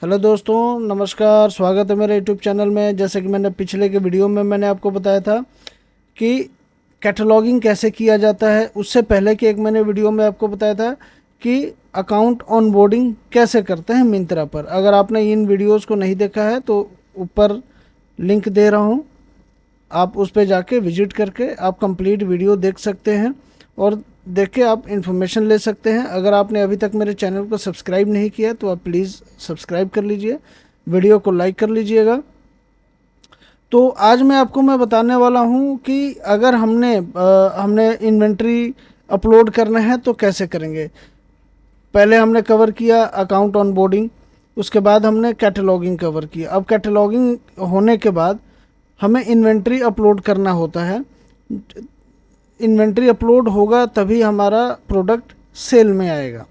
Hello दोस्तों, नमस्कार। स्वागत है मेरे यूट्यूब चैनल में। जैसे कि मैंने पिछले के वीडियो में मैंने आपको बताया था कि कैटलॉगिंग कैसे किया जाता है। उससे पहले की एक मैंने वीडियो में आपको बताया था कि अकाउंट ऑनबोर्डिंग कैसे करते हैं मिंत्रा पर। अगर आपने इन वीडियोस को नहीं देखा है तो ऊपर लिंक दे रहा हूँ, आप उस पर जाके विजिट करके आप कंप्लीट वीडियो देख सकते हैं और देख के आप इन्फॉर्मेशन ले सकते हैं। अगर आपने अभी तक मेरे चैनल को सब्सक्राइब नहीं किया तो आप प्लीज़ सब्सक्राइब कर लीजिए, वीडियो को लाइक कर लीजिएगा। तो आज मैं बताने वाला हूँ कि अगर हमने इन्वेंट्री अपलोड करना है तो कैसे करेंगे। पहले हमने कवर किया अकाउंट ऑनबोर्डिंग, उसके बाद हमने कैटलॉगिंग कवर किया। अब कैटलॉगिंग होने के बाद हमें इन्वेंट्री अपलोड करना होता है। इन्वेंट्री अपलोड होगा तभी हमारा प्रोडक्ट सेल में आएगा।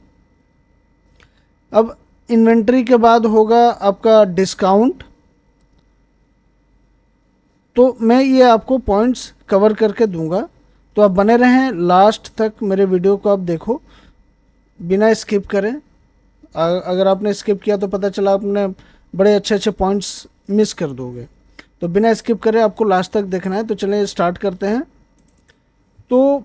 अब इन्वेंट्री के बाद होगा आपका डिस्काउंट। तो मैं ये आपको पॉइंट्स कवर करके दूंगा, तो आप बने रहें लास्ट तक। मेरे वीडियो को आप देखो बिना स्किप करें। अगर आपने स्किप किया तो पता चला आपने बड़े अच्छे अच्छे पॉइंट्स मिस कर दोगे। तो बिना स्किप करे आपको लास्ट तक देखना है। तो चलिए स्टार्ट करते हैं। तो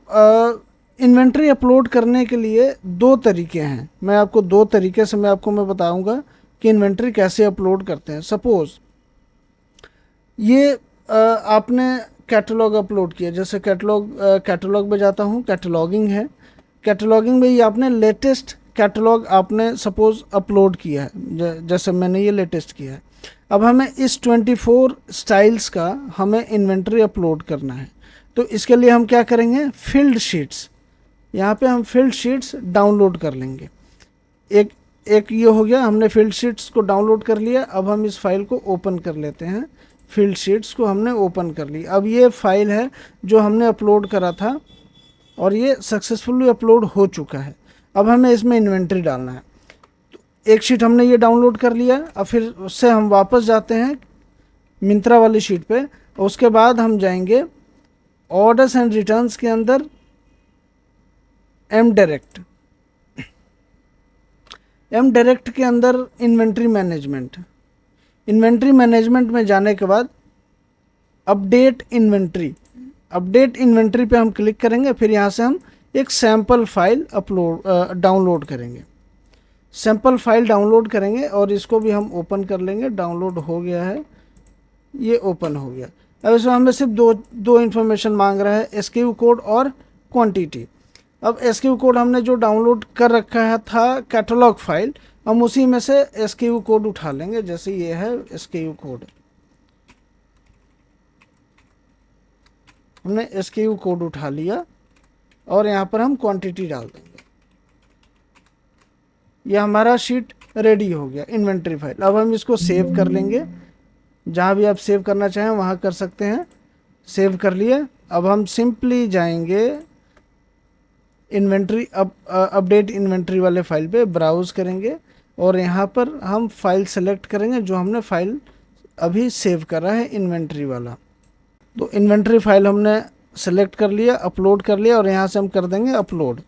इन्वेंट्री अपलोड करने के लिए दो तरीके हैं। मैं आपको दो तरीके से मैं बताऊंगा कि इन्वेंट्री कैसे अपलोड करते हैं। सपोज़ ये आपने कैटलॉग अपलोड किया। जैसे कैटलॉग में जाता हूँ, कैटलॉगिंग है। कैटलॉगिंग में ये आपने लेटेस्ट कैटलॉग आपने सपोज़ अपलोड किया है, जैसे मैंने ये लेटेस्ट किया है। अब हमें इस 24 स्टाइल्स का हमें इन्वेंट्री अपलोड करना है। तो इसके लिए हम क्या करेंगे, फील्ड शीट्स, यहाँ पे हम फील्ड शीट्स डाउनलोड कर लेंगे। एक एक ये हो गया, हमने फील्ड शीट्स को डाउनलोड कर लिया। अब हम इस फाइल को ओपन कर लेते हैं। फील्ड शीट्स को हमने ओपन कर ली। अब ये फाइल है जो हमने अपलोड करा था और ये सक्सेसफुली अपलोड हो चुका है। अब हमें इसमें इन्वेंट्री डालना है। तो एक शीट हमने ये डाउनलोड कर लिया। अब फिर उससे हम वापस जाते हैं मिंत्रा वाली शीट पे। और उसके बाद हम जाएंगे ऑर्डर्स एंड रिटर्न्स के अंदर एम डायरेक्ट के अंदर इन्वेंट्री मैनेजमेंट। इन्वेंट्री मैनेजमेंट में जाने के बाद अपडेट इन्वेंट्री पे हम क्लिक करेंगे। फिर यहाँ से हम एक सैम्पल फाइल डाउनलोड करेंगे। सैम्पल फाइल डाउनलोड करेंगे और इसको भी हम ओपन कर लेंगे। डाउनलोड हो गया है, ये ओपन हो गया। अब इसमें हमें सिर्फ दो इन्फॉर्मेशन मांग रहा है, एसक्यू कोड और क्वांटिटी। अब एसक्यू कोड हमने जो डाउनलोड कर रखा है था कैटलॉग फाइल, हम उसी में से एसक्यू कोड उठा लेंगे। जैसे ये है एसक्यू कोड, हमने एसक्यू कोड उठा लिया और यहाँ पर हम क्वांटिटी डाल देंगे। यह हमारा शीट रेडी हो गया, इन्वेंट्री फाइल। अब हम इसको सेव कर लेंगे। जहाँ भी आप सेव करना चाहें वहाँ कर सकते हैं। सेव कर लिया। अब हम सिंपली जाएंगे अपडेट इन्वेंट्री वाले फाइल पे ब्राउज़ करेंगे और यहाँ पर हम फाइल सेलेक्ट करेंगे जो हमने फाइल अभी सेव करा है, इन्वेंट्री वाला। तो इन्वेंट्री फाइल हमने सेलेक्ट कर लिया, अपलोड कर लिया और यहाँ से हम कर देंगे अपलोड।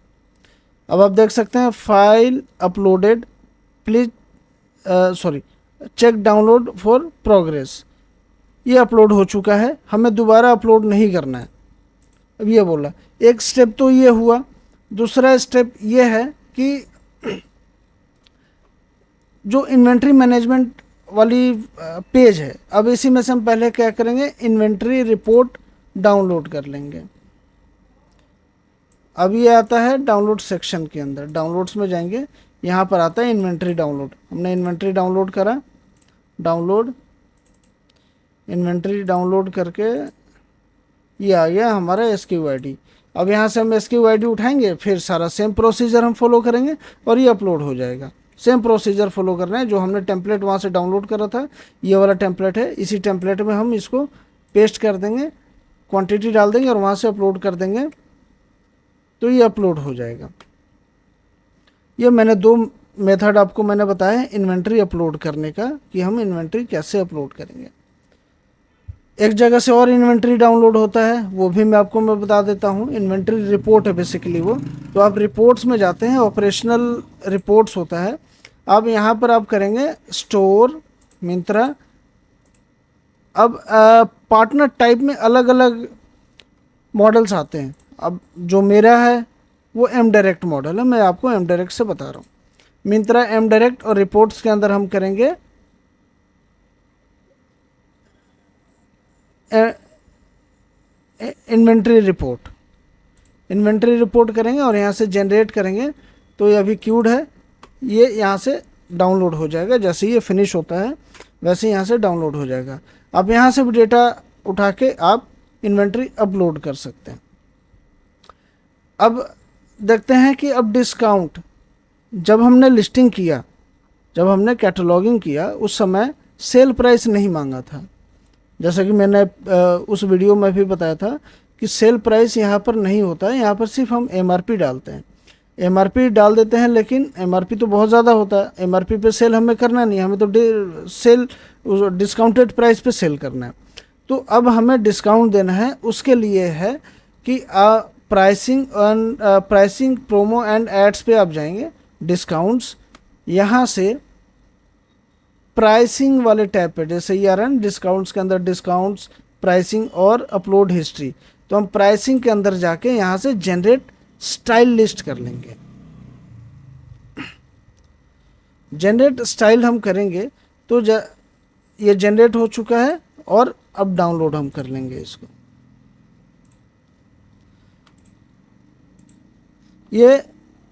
अब आप देख सकते हैं file uploaded, please check download for progress. ये अपलोड हो चुका है, हमें दोबारा अपलोड नहीं करना है। अब ये बोला, एक स्टेप तो ये हुआ। दूसरा स्टेप ये है कि जो इन्वेंट्री मैनेजमेंट वाली पेज है, अब इसी में से हम पहले क्या करेंगे, इन्वेंट्री रिपोर्ट डाउनलोड कर लेंगे। अब ये आता है डाउनलोड सेक्शन के अंदर। डाउनलोड्स में जाएंगे, यहाँ पर आता है इन्वेंट्री डाउनलोड। हमने इन्वेंट्री डाउनलोड करा, इन्वेंट्री डाउनलोड करके ये आ गया हमारा SKU ID। अब यहाँ से हम SKU ID उठाएंगे, फिर सारा सेम प्रोसीजर हम फॉलो करेंगे और ये अपलोड हो जाएगा। सेम प्रोसीजर फॉलो करना है। जो हमने टेम्पलेट वहाँ से डाउनलोड करा था, ये वाला टेम्पलेट है, इसी टेम्पलेट में हम इसको पेस्ट कर देंगे, क्वांटिटी डाल देंगे और वहाँ से अपलोड कर देंगे, तो ये अपलोड हो जाएगा। ये मैंने दो मेथड आपको मैंने बताया है इन्वेंट्री अपलोड करने का, कि हम इन्वेंट्री कैसे अपलोड करेंगे। एक जगह से और इन्वेंट्री डाउनलोड होता है, वो भी मैं आपको बता देता हूँ। इन्वेंट्री रिपोर्ट है बेसिकली वो। तो आप रिपोर्ट्स में जाते हैं, ऑपरेशनल रिपोर्ट्स होता है। अब यहाँ पर आप करेंगे स्टोर मिंत्रा। अब पार्टनर टाइप में अलग अलग मॉडल्स आते हैं। अब जो मेरा है वो एम डायरेक्ट मॉडल है, मैं आपको एम डायरेक्ट से बता रहा हूँ। मिंत्रा एम डायरेक्ट और रिपोर्ट्स के अंदर हम करेंगे इन्वेंट्री रिपोर्ट। इन्वेंट्री रिपोर्ट करेंगे और यहाँ से जनरेट करेंगे, तो ये अभी क्यूड है, ये यहाँ से डाउनलोड हो जाएगा। जैसे ही ये फिनिश होता है वैसे यहाँ से डाउनलोड हो जाएगा। अब यहाँ से भी डेटा उठा के आप इन्वेंट्री अपलोड कर सकते हैं। अब देखते हैं कि अब डिस्काउंट, जब हमने लिस्टिंग किया, जब हमने कैटलॉगिंग किया, उस समय सेल प्राइस नहीं मांगा था। जैसा कि मैंने उस वीडियो में भी बताया था कि सेल प्राइस यहाँ पर नहीं होता है, यहाँ पर सिर्फ हम एमआरपी डालते हैं। एमआरपी डाल देते हैं, लेकिन एमआरपी तो बहुत ज़्यादा होता है। एमआरपी पे सेल हमें करना नहीं, हमें तो सेल डिस्काउंटेड प्राइस पे सेल करना है। तो अब हमें डिस्काउंट देना है, उसके लिए है कि प्राइसिंग प्रोमो एंड एड्स पे आप जाएंगे, डिस्काउंट्स, यहाँ से प्राइसिंग वाले टैब पे, जैसे ये आ रहा है डिस्काउंट्स के अंदर डिस्काउंट्स, प्राइसिंग और अपलोड हिस्ट्री, तो हम प्राइसिंग के अंदर जाके यहाँ से जनरेट स्टाइल लिस्ट कर लेंगे। जनरेट स्टाइल हम करेंगे तो ये जनरेट हो चुका है और अब डाउनलोड हम कर लेंगे इसको। ये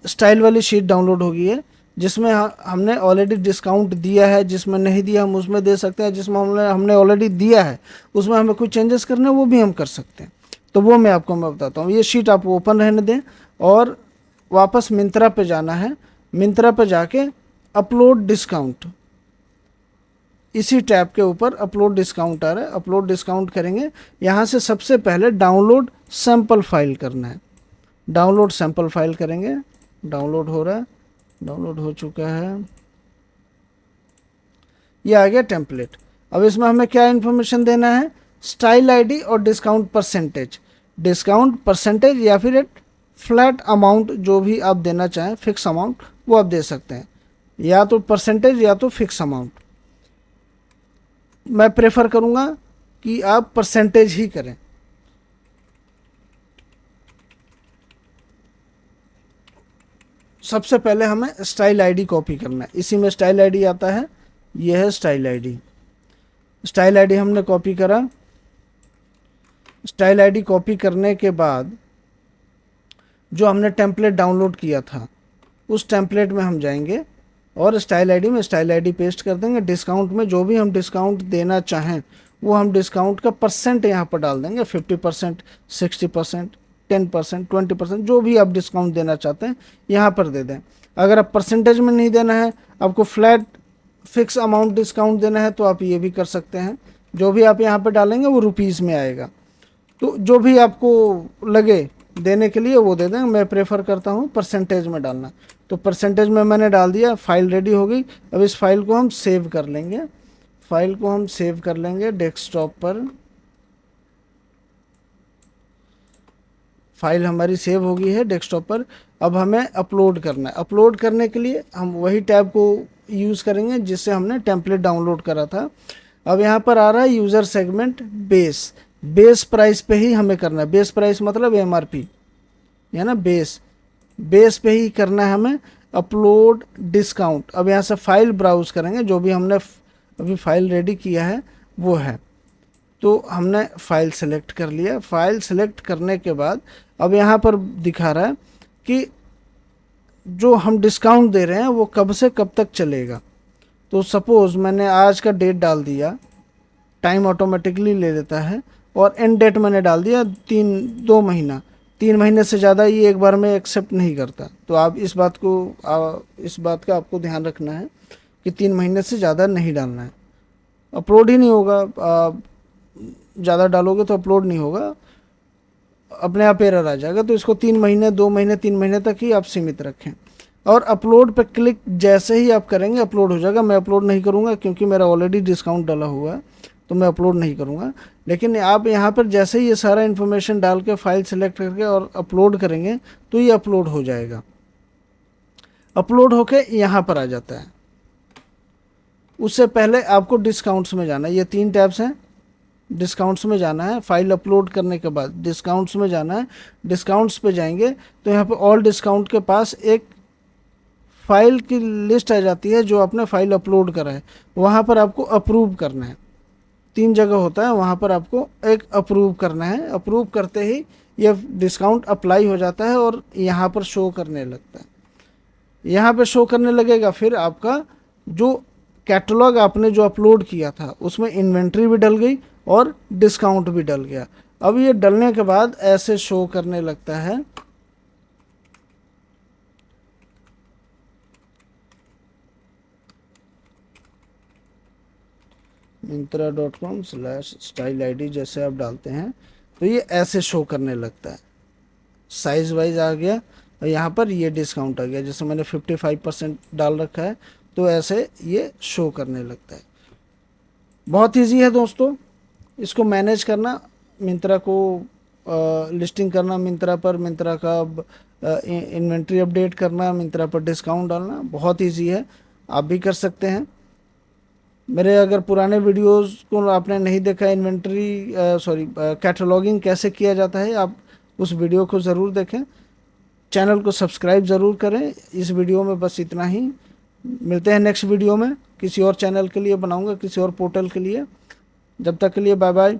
स्टाइल वाली शीट डाउनलोड हो गई है, जिसमें हमने ऑलरेडी डिस्काउंट दिया है, जिसमें नहीं दिया हम उसमें दे सकते हैं, जिसमें हमने ऑलरेडी दिया है उसमें हमें कुछ चेंजेस करने हैं वो भी हम कर सकते हैं। तो वो मैं बताता हूँ। ये शीट आप ओपन रहने दें और वापस मिंत्रा पे जाना है। मिंत्रा पे जाके अपलोड डिस्काउंट, इसी टैब के ऊपर अपलोड डिस्काउंट आ रहा है, अपलोड डिस्काउंट करेंगे। यहाँ से सबसे पहले डाउनलोड सैम्पल फाइल करना है, डाउनलोड सैम्पल फाइल करेंगे। डाउनलोड हो रहा है, डाउनलोड हो चुका है, ये आ गया टेम्पलेट। अब इसमें हमें क्या इन्फॉर्मेशन देना है, स्टाइल आईडी और डिस्काउंट परसेंटेज। डिस्काउंट परसेंटेज या फिर एक फ्लैट अमाउंट, जो भी आप देना चाहें, फिक्स अमाउंट वो आप दे सकते हैं, या तो परसेंटेज या तो फिक्स अमाउंट। मैं प्रेफर करूँगा कि आप परसेंटेज ही करें। सबसे पहले हमें स्टाइल आईडी कॉपी करना है, इसी में स्टाइल आईडी आता है, यह है स्टाइल आईडी। स्टाइल आईडी हमने कॉपी करा। स्टाइल आईडी कॉपी करने के बाद जो हमने टेम्पलेट डाउनलोड किया था उस टेम्पलेट में हम जाएंगे और स्टाइल आईडी में स्टाइल आईडी पेस्ट कर देंगे। डिस्काउंट में जो भी हम डिस्काउंट देना चाहें वो हम डिस्काउंट का परसेंट यहाँ पर डाल देंगे, 50%, 60%, 10%, 20%, जो भी आप डिस्काउंट देना चाहते हैं यहाँ पर दे दें। अगर आप परसेंटेज में नहीं देना है, आपको फ्लैट फिक्स अमाउंट डिस्काउंट देना है, तो आप ये भी कर सकते हैं। जो भी आप यहाँ पर डालेंगे वो रुपीज़ में आएगा, तो जो भी आपको लगे देने के लिए वो दे दें। मैं प्रेफर करता हूँ परसेंटेज में डालना, तो परसेंटेज में मैंने डाल दिया। फाइल रेडी हो गई। अब इस फाइल को हम सेव कर लेंगे, फाइल को हम सेव कर लेंगे डेस्कटॉप पर। फाइल हमारी सेव हो गई है डेस्कटॉप पर। अब हमें अपलोड करना है। अपलोड करने के लिए हम वही टैब को यूज़ करेंगे जिससे हमने टेम्पलेट डाउनलोड करा था। अब यहाँ पर आ रहा है user segment base, base price पे ही हमें करना है। बेस प्राइस मतलब एमआरपी है ना, बेस पे ही करना है हमें। अपलोड डिस्काउंट, अब यहाँ से फाइल ब्राउज करेंगे, जो भी हमने अभी फाइल रेडी किया है वो है, तो हमने फाइल सेलेक्ट कर लिया। फाइल सेलेक्ट करने के बाद अब यहाँ पर दिखा रहा है कि जो हम डिस्काउंट दे रहे हैं वो कब से कब तक चलेगा। तो सपोज़ मैंने आज का डेट डाल दिया, टाइम ऑटोमेटिकली ले लेता है, और एंड डेट मैंने डाल दिया 2 महीना। 3 महीने से ज़्यादा ये एक बार में एक्सेप्ट नहीं करता। तो आप इस बात का आपको ध्यान रखना है कि 3 महीने से ज़्यादा नहीं डालना है, अपलोड ही नहीं होगा। ज़्यादा डालोगे तो अपलोड नहीं होगा, अपने आप एरर आ जाएगा। तो इसको 3 महीने, 2 महीने, 3 महीने तक ही आप सीमित रखें। और अपलोड पे क्लिक जैसे ही आप करेंगे अपलोड हो जाएगा। मैं अपलोड नहीं करूँगा क्योंकि मेरा ऑलरेडी डिस्काउंट डाला हुआ है, तो मैं अपलोड नहीं करूँगा। लेकिन आप यहाँ पर जैसे ही ये सारा इन्फॉर्मेशन डाल के फाइल सेलेक्ट करके और अपलोड करेंगे तो ये अपलोड हो जाएगा। अपलोड होके यहाँ पर आ जाता है। उससे पहले आपको डिस्काउंट्स में जाना है। ये 3 टैब्स हैं, डिस्काउंट्स में जाना है। फाइल अपलोड करने के बाद डिस्काउंट्स में जाना है। डिस्काउंट्स पे जाएंगे तो यहाँ पे ऑल डिस्काउंट के पास एक फाइल की लिस्ट आ जाती है जो आपने फाइल अपलोड करा है, वहाँ पर आपको अप्रूव करना है। 3 जगह होता है, वहाँ पर आपको एक अप्रूव करना है। अप्रूव करते ही ये डिस्काउंट अप्लाई हो जाता है और यहाँ पर शो करने लगता है। यहाँ पे शो करने लगेगा, फिर आपका जो कैटलॉग आपने जो अपलोड किया था उसमें इन्वेंट्री भी डल गई और डिस्काउंट भी डल गया। अब ये डलने के बाद ऐसे शो करने लगता है। Myntra.com/style ID जैसे आप डालते हैं तो ये ऐसे शो करने लगता है। साइज वाइज आ गया और यहाँ पर ये डिस्काउंट आ गया। जैसे मैंने 55% डाल रखा है तो ऐसे ये शो करने लगता है। बहुत इजी है दोस्तों इसको मैनेज करना, मिंत्रा को लिस्टिंग करना मिंत्रा पर, मिंत्रा का इन्वेंट्री अपडेट करना, मिंत्रा पर डिस्काउंट डालना बहुत इजी है, आप भी कर सकते हैं। मेरे अगर पुराने वीडियोस को आपने नहीं देखा, इन्वेंट्री कैटलॉगिंग कैसे किया जाता है, आप उस वीडियो को ज़रूर देखें। चैनल को सब्सक्राइब ज़रूर करें। इस वीडियो में बस इतना ही। मिलते हैं नेक्स्ट वीडियो में, किसी और चैनल के लिए बनाऊंगा, किसी और पोर्टल के लिए। जब तक के लिए बाय बाय।